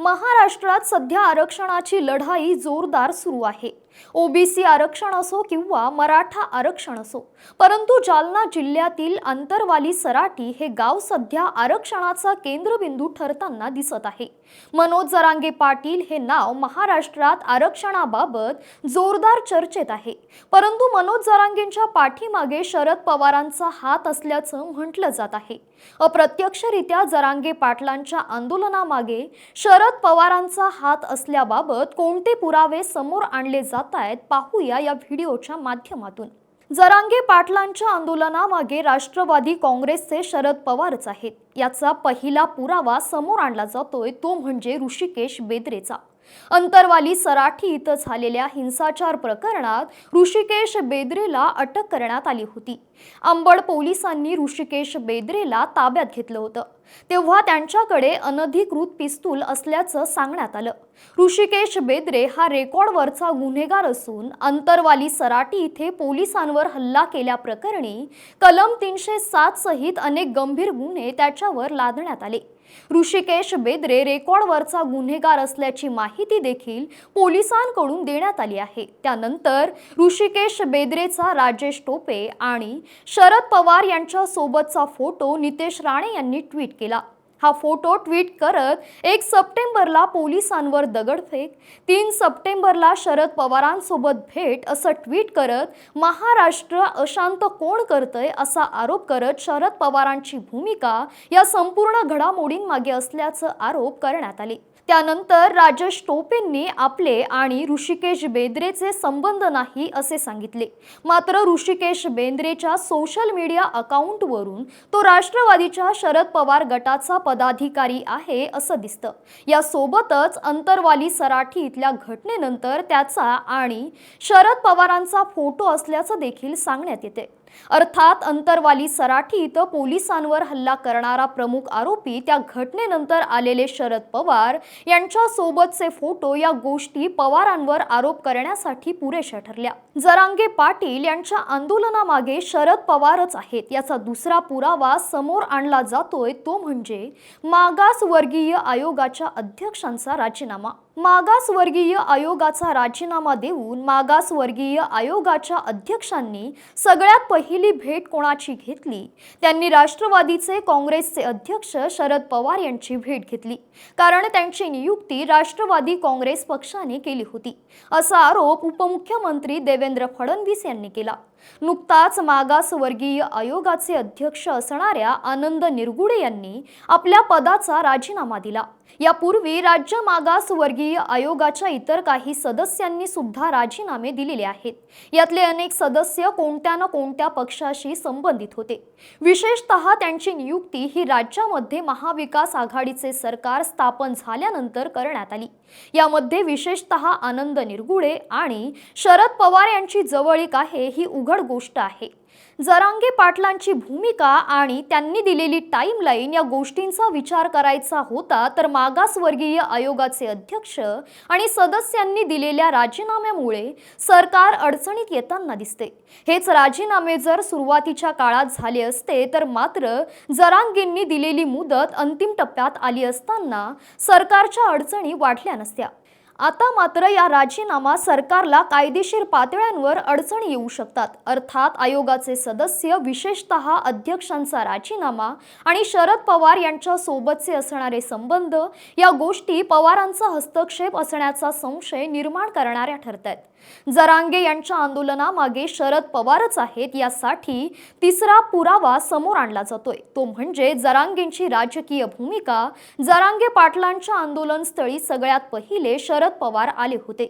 महाराष्ट्रात सध्या आरक्षणाची लढाई जोरदार सुरू आहे। ओबीसी आरक्षण असो किंवा मराठा आरक्षण असो, परंतु जालना जिल्ह्यातील अंतरवाली सराटी हे गाव सध्या आरक्षणाचा केंद्रबिंदू ठरताना दिसत आहे। मनोज जरांगे पाटील हे नाव महाराष्ट्रात आरक्षणाबाबत जोरदार चर्चेत आहे, परंतु मनोज जरांगेंच्या पाठीमागे शरद पवारांचा हात असल्याचं म्हटलं जात आहे। अप्रत्यक्षरित्या जरांगे पाटलांच्या आंदोलनामागे शरद पवारांचा हात असल्याबाबत कोणते पुरावे समोर आणले जात आहेत पाहूया या व्हिडिओच्या माध्यमातून। जरांगे पाटलांच्या आंदोलनामागे राष्ट्रवादी काँग्रेसचे शरद पवारच आहेत। याचा पहिला पुरावा समोर आणला जातोय तो म्हणजे ऋषिकेश बेदरेचा। अंतरवाली सराठी इथं झालेल्या हिंसाचार प्रकरणात ऋषिकेश बेदरेला अटक करण्यात आली होती। अंबड पोलिसांनी ऋषिकेश बेदरेला ताब्यात घेतलं होतं, तेव्हा त्यांच्याकडे अनधिकृत पिस्तूल असल्याचं सांगण्यात आलं। ऋषिकेश बेदरे हा रेकॉर्डवरचा गुन्हेगार असून अंतरवाली सराटी इथे पोलिसांवर हल्ला केल्याप्रकरणी कलम 307 सहित अनेक गंभीर गुन्हे त्याच्यावर लादण्यात आले। ऋषिकेश बेदरे रेकॉर्डवरचा गुन्हेगार असल्याची माहिती देखील पोलिसांकडून देण्यात आली आहे। त्यानंतर ऋषिकेश बेदरेचा राजेश टोपे आणि शरद पवार यांच्या सोबतचा फोटो नितेश राणे यांनी ट्विट केला। हा फोटो ट्विट करत 1 सप्टेंबरला पोलिसांवर दगडफेक, 3 सप्टेंबरला शरद पवारांसोबत भेट असं ट्विट करत महाराष्ट्र अशांत कोण करतंय असा आरोप करत शरद पवारांची भूमिका या संपूर्ण घडामोडींमागे असल्याचं आरोप करण्यात आले। त्यानंतर राजेश टोपेंनी आपले आणि ऋषिकेश बेदरेचे संबंध नाही असे सांगितले। मात्र ऋषिकेश बेदरेच्या सोशल मीडिया अकाउंटवरून तो राष्ट्रवादीच्या शरद पवार गटाचा पदाधिकारी आहे असं दिसतं। यासोबतच अंतरवाली सराठी इथल्या घटनेनंतर त्याचा आणि शरद पवारांचा फोटो असल्याचं देखील सांगण्यात येते। अर्थात अंतरवाली सराठी इथं पोलिसांवर हल्ला करणारा प्रमुख आरोपी त्या घटनेनंतर आलेले शरद पवार यांच्या सोबतचे फोटो या गोष्टी पवारांवर आरोप करण्यासाठी पुरेशा ठरल्या। जरांगे पाटील यांच्या आंदोलनामागे शरद पवारच आहेत याचा दुसरा पुरावा समोर आणला जातोय तो म्हणजे मागासवर्गीय आयोगाच्या अध्यक्षांचा राजीनामा। मागासवर्गीय आयोगाचा राजीनामा देऊन मागासवर्गीय आयोगाच्या अध्यक्षांनी सगळ्यात पहिली भेट कोणाची घेतली? त्यांनी राष्ट्रवादीचे काँग्रेसचे अध्यक्ष शरद पवार यांची भेट घेतली, कारण त्यांची नियुक्ती राष्ट्रवादी काँग्रेस पक्षाने केली होती असा आरोप उपमुख्यमंत्री देवेंद्र फडणवीस यांनी केला। नुकताच मागासवर्गीय आयोगाचे अध्यक्ष असणाऱ्या आनंद निरगुडे यांनी आपल्या पदाचा राजीनामा दिला। यापूर्वी राज्य मागासवर्गीय आयोगाच्या इतर काही सदस्यांनी सुद्धा राजीनामे दिलेले आहेत। यातले अनेक सदस्य कोणत्या ना कोणत्या पक्षाशी संबंधित होते। विशेषतः त्यांची नियुक्ती ही राज्यामध्ये महाविकास आघाडीचे सरकार स्थापन झाल्यानंतर करण्यात आली। यामध्ये विशेषतः आनंद निरगुडे आणि शरद पवार यांची जवळीक आहे ही उघड गोष्ट आहे। जरांगे पाटलांची भूमिका आणि त्यांनी दिलेली टाइमलाईन या गोष्टींचा विचार करायचा होता तर मागासवर्गीय आयोगाचे अध्यक्ष आणि सदस्यांनी दिलेल्या राजीनाम्यामुळे सरकार अडचणीत येताना दिसते। हेच राजीनामे जर सुरुवातीच्या काळात झाले असते तर मात्र जरांगेंनी दिलेली मुदत अंतिम टप्प्यात आली असताना सरकारच्या अडचणी वाढल्या नसत्या। आता मात्र या राजीनामा सरकारला कायदेशीर पातळ्यांवर अडचणी येऊ शकतात। अर्थात आयोगाचे सदस्य विशेषतः अध्यक्षांचा राजीनामा आणि शरद पवार यांच्या सोबतचे असणारे संबंध या गोष्टी पवारांचा हस्तक्षेप असण्याचा संशय निर्माण करणाऱ्या ठरतात। जरांगे यांच्या आंदोलनामागे शरद पवारच आहेत यासाठी तिसरा पुरावा समोर आणला जातोय तो म्हणजे जरांगेंची राजकीय भूमिका। जरांगे पाटलांच्या आंदोलनस्थळी सगळ्यात पहिले शरद पवार आले होते,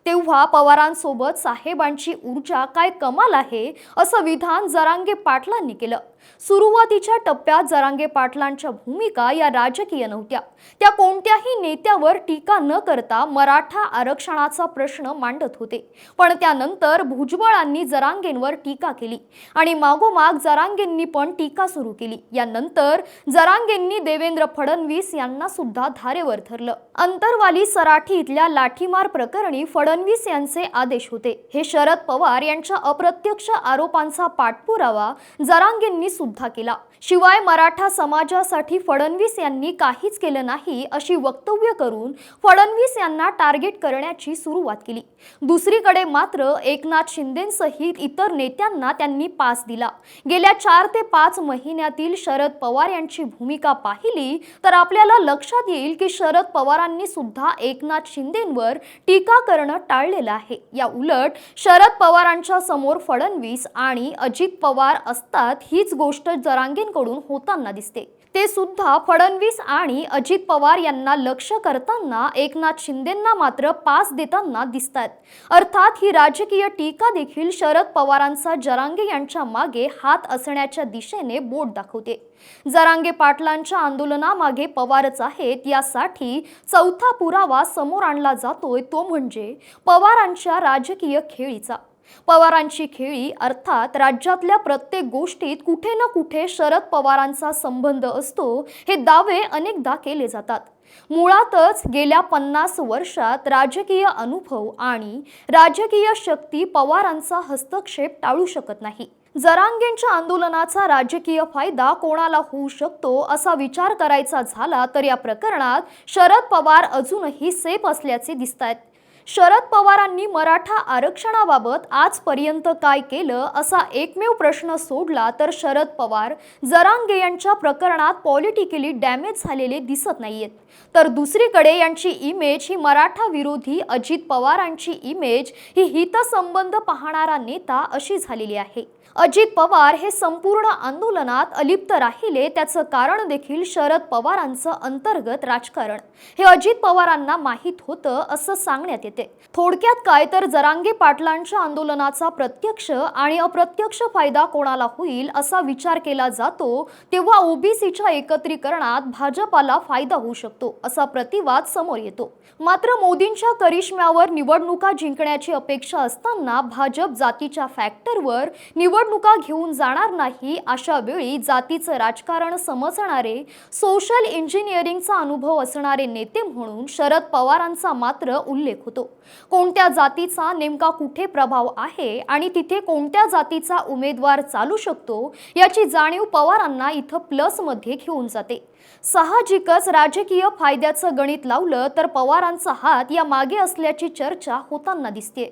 तेव्हा पवारांसोबत साहेबांची ऊर्जा काय कमाल आहे असं विधान जरांगे पाटलांनी केलं। सुरुवातीच्या टप्प्यात जरांगे पाटलांच्या भूमिका या राजकीय नव्हत्या, त्या कोणत्याही नेत्यावर टीका न करता मराठा आरक्षणाचा प्रश्न मांडत होते। होते, पण त्यानंतर भुजबळांनी जरांगेंवर टीका केली आणि मागोमाग जरांगेंनी पण टीका सुरू केली। यानंतर जरांगेंनी देवेंद्र फडणवीस यांना सुद्धा धारेवर धरलं। अंतरवाली सराठी इथल्या लाठीमार प्रकरणी फडणवीस यांचे आदेश होते। हे शरद पवार यांच्या अप्रत्यक्ष आरोपांचा पाठपुरावा जरांगेंनी सुद्धा केला। शिवाय मराठा समाजासाठी फडणवीस यांनी काहीच केलं नाही अशी वक्तव्य करून फडणवीस यांना टार्गेट करण्याची सुरुवात केली। दुसरीकडे मात्र एकनाथ शिंदेसहित इतर नेत्यांना त्यांनी पास दिला। गेल्या 4 ते 5 महिन्यातील शरद पवार यांची भूमिका पाहिली तर आपल्याला लक्षात येईल की शरद पवारांनी सुद्धा एकनाथ शिंदेंवर टीका करणं टाळलेलं आहे। या उलट शरद पवारांच्या समोर फडणवीस आणि अजित पवार असतात हीच गोष्ट जरांगेंकडून होताना दिसते। ते सुद्धा फडणवीस आणि अजित पवार यांना लक्ष करताना एकनाथ शिंदेंना मात्र पास देताना दिसतात। अर्थात ही राजकीय टीका देखील शरद पवारांचा जरांगे यांच्या मागे हात असण्याच्या दिशेने बोट दाखवते। जरांगे पाटलांच्या आंदोलनामागे पवारच आहेत यासाठी चौथा पुरावा समोर आणला जातोय तो म्हणजे पवारांच्या राजकीय खेळीचा। पवारांची खेळी अर्थात राज्यातल्या प्रत्येक गोष्टीत कुठे ना कुठे शरद पवारांचा संबंध असतो हे दावे अनेकदा केले जातात। मुळातच गेल्या 50 वर्षात राजकीय अनुभव आणि राजकीय शक्ती पवारांचा हस्तक्षेप टाळू शकत नाही। जरांगेंच्या आंदोलनाचा राजकीय फायदा कोणाला होऊ शकतो असा विचार करायचा झाला तर या प्रकरणात शरद पवार अजूनही सेफ असल्याचे दिसतात। शरद पवारांनी मराठा आरक्षणाबाबत आजपर्यंत काय केलं असा एकमेव प्रश्न सोडला तर शरद पवार जरांगे यांच्या प्रकरणात पॉलिटिकली डॅमेज झालेले दिसत नाहीयेत। तर दुसरीकडे यांची इमेज ही मराठा विरोधी अजित पवारांची इमेज ही हितसंबंध पाहणारा नेता अशी झालेली आहे। अजित पवार हे संपूर्ण आंदोलनात अलिप्त राहिले त्याचं कारण देखील शरद पवारांचं अंतर्गत राजकारण हे अजित पवारांना माहीत होतं असं सांगण्यात येते। थोडक्यात काय तर जरांगे पाटलांच्या आंदोलनाचा प्रत्यक्ष आणि अप्रत्यक्ष फायदा कोणाला होईल असा विचार केला जातो तेव्हा ओबीसीच्या एकत्रीकरणात भाजपाला फायदा होऊ शकतो असा प्रतिवाद समोर येतो। मात्र मोदींच्या करिश्म्यावर निवडणुका जिंकण्याची अपेक्षा असताना भाजप जातीच्या फॅक्टरवर निवडणुका घेऊन जाणार नाही। अशा वेळी जातीचं राजकारण समजणारे सोशल इंजिनिअरिंगचा अनुभव असणारे नेते म्हणून शरद पवारांचा मात्र उल्लेख होतो। कोणत्या जातीचा नेमका कुठे प्रभाव आहे आणि तिथे कोणत्या जातीचा उमेदवार चालू शकतो याची जाणीव पवारांना इथं प्लस मध्ये घेऊन जाते। साहजिकच राजकीय फायद्याचं गणित लावलं तर पवारांचा हात या मागे असल्याची चर्चा होताना दिसते।